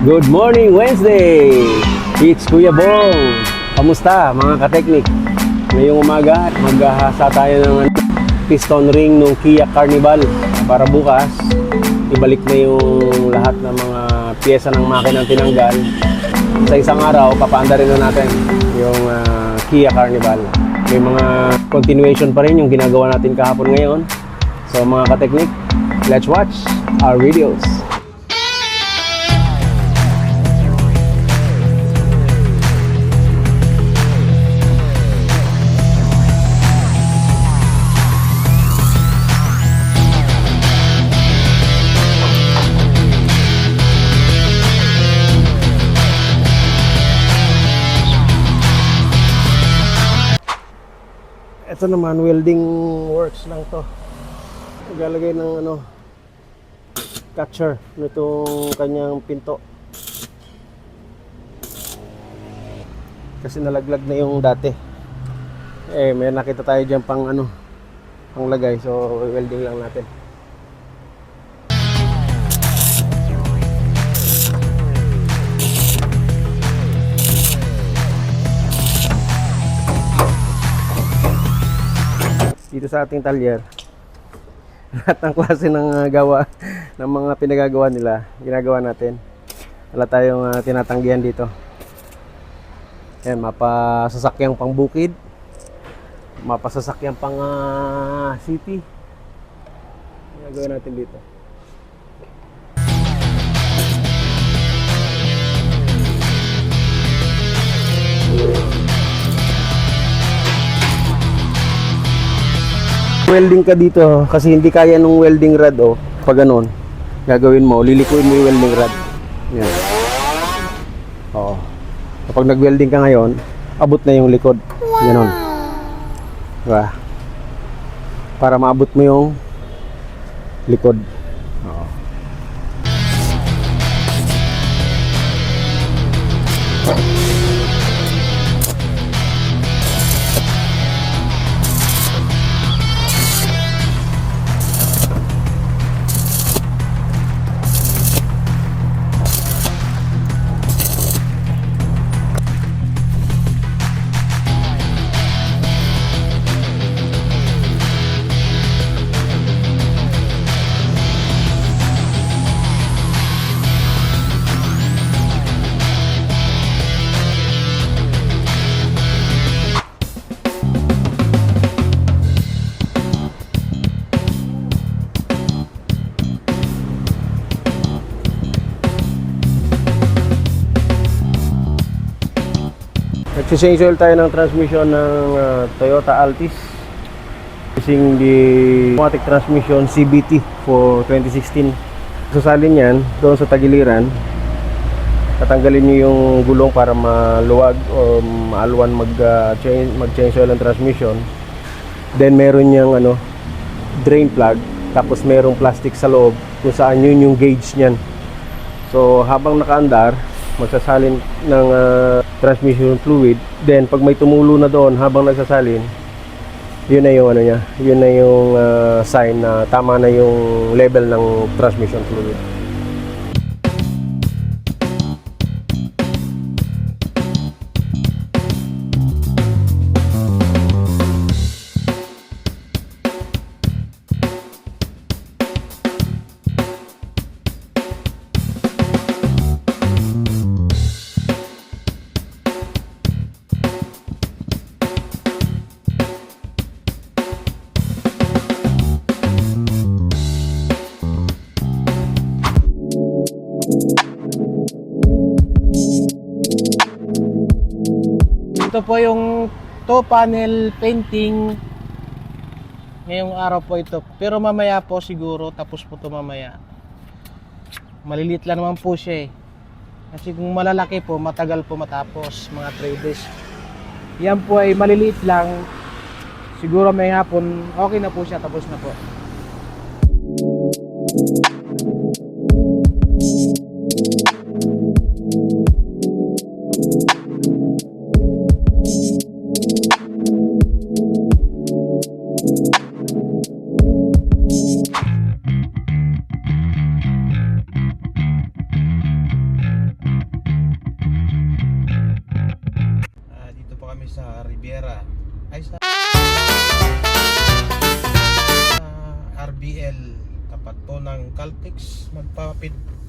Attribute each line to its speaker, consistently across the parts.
Speaker 1: Good morning, Wednesday! It's Kuya Bong! Kamusta mga ka-teknik? Ngayong umaga, maghahasa tayo ng piston ring ng Kia Carnival para bukas, ibalik na yung lahat ng mga piyesa ng makinang tinanggal. Sa isang araw, papaanda rin na natin yung Kia Carnival. May mga continuation pa rin yung ginagawa natin kahapon ngayon. So mga ka-teknik, let's watch our videos. Ito naman, welding works lang to. Ilalagay ng catcher nitong kanyang pinto. Kasi nalaglag na yung dati. May nakita tayo dyan pang lagay. So, welding lang natin. Dito sa ating talyer, lahat ng klase ng gawa ng mga pinagagawa nila, ginagawa natin. Wala tayong tinatanggihan dito. Ayan, mapasasakyang pang bukid, mapasasakyang pang city. Ginagawa natin dito. Welding ka dito kasi hindi kaya nung welding rod pag ganun gagawin mo, lilikuin mo yung welding rod. Yan. Kapag nag-welding ka ngayon, abot na yung likod. Ganun. Diba? Para maabot mo yung likod. Nag-change oil tayo ng transmission ng Toyota Altis using the automatic transmission CVT for 2016. Sasalin yan doon sa tagiliran, tatanggalin nyo yung gulong para maluwag o maalwan mag-change oil ng transmission. Then meron yung drain plug, tapos merong plastic sa loob kung saan yun yung gauge nyan. So habang nakaandar, magsasalin ng transmission fluid. Then pag may tumulo na doon habang nagsasalin, yun na yung yun na yung sign na tama na yung level ng transmission fluid.
Speaker 2: Ito po yung toe panel painting ngayong araw po ito, pero mamaya po siguro tapos po ito mamaya. Maliliit lang naman po siya kasi kung malalaki po matagal po matapos, mga 3 days. Yan po ay maliliit lang, siguro may hapon okay na po siya, tapos na po. ng Caltex,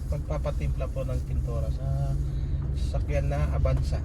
Speaker 2: magpapatimpla po ng pintura sa sasakyan na Avanza.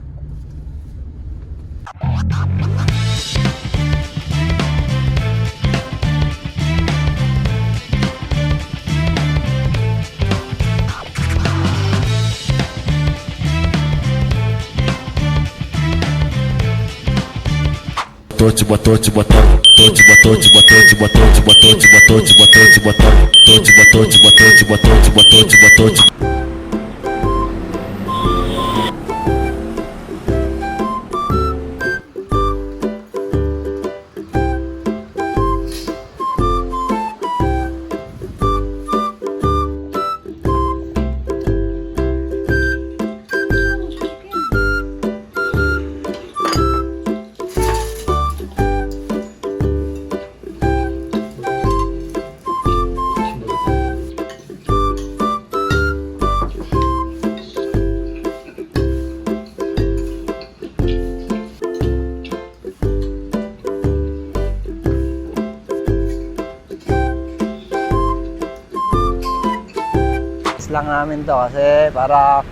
Speaker 3: Lang namin to kasi para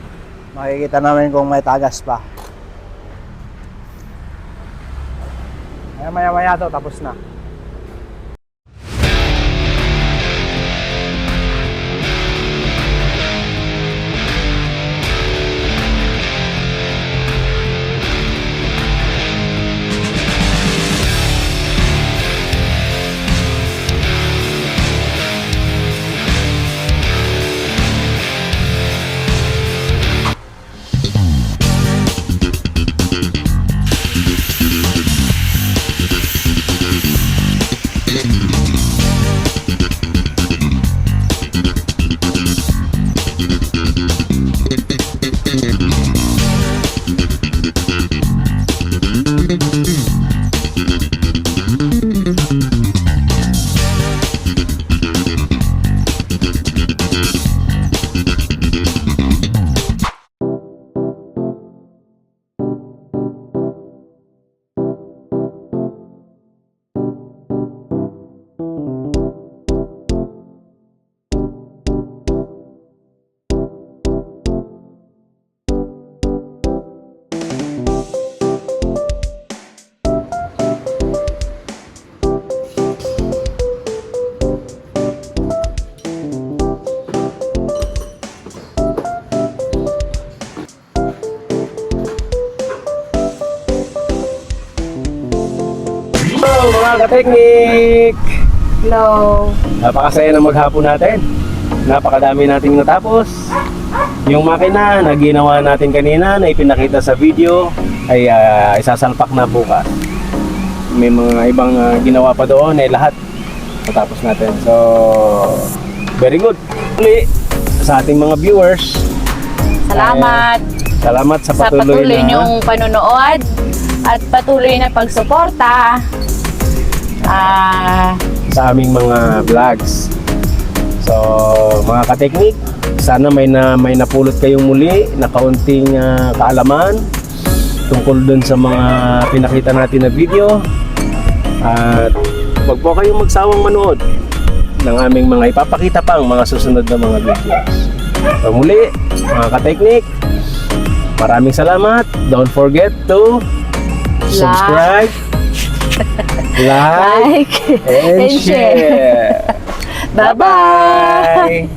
Speaker 3: makikita namin kung may tagas pa. Maya to tapos na.
Speaker 1: Hello mga ka-teknik!
Speaker 4: Hello.
Speaker 1: Napakasaya ng maghapon natin. Napakadami nating natapos. Yung makina na ginawa natin kanina na ipinakita sa video ay isasalpak na bukas. May mga ibang ginawa pa doon ay lahat natapos natin. So, very good. Uli sa ating mga viewers.
Speaker 4: Salamat
Speaker 1: Salamat sa
Speaker 4: sa
Speaker 1: patuloy,
Speaker 4: patuloy
Speaker 1: na
Speaker 4: niyong panonood at patuloy na pagsuporta
Speaker 1: sa aming mga vlogs. So, mga ka-teknik, sana may napulot kayong muli na kaunting kaalaman tungkol dun sa mga pinakita natin na video. At wag po kayong magsawang manood ng aming mga ipapakita pang mga susunod na mga videos. So muli, mga ka-teknik, maraming salamat. Don't forget to subscribe, like, and share.
Speaker 4: Bye-bye!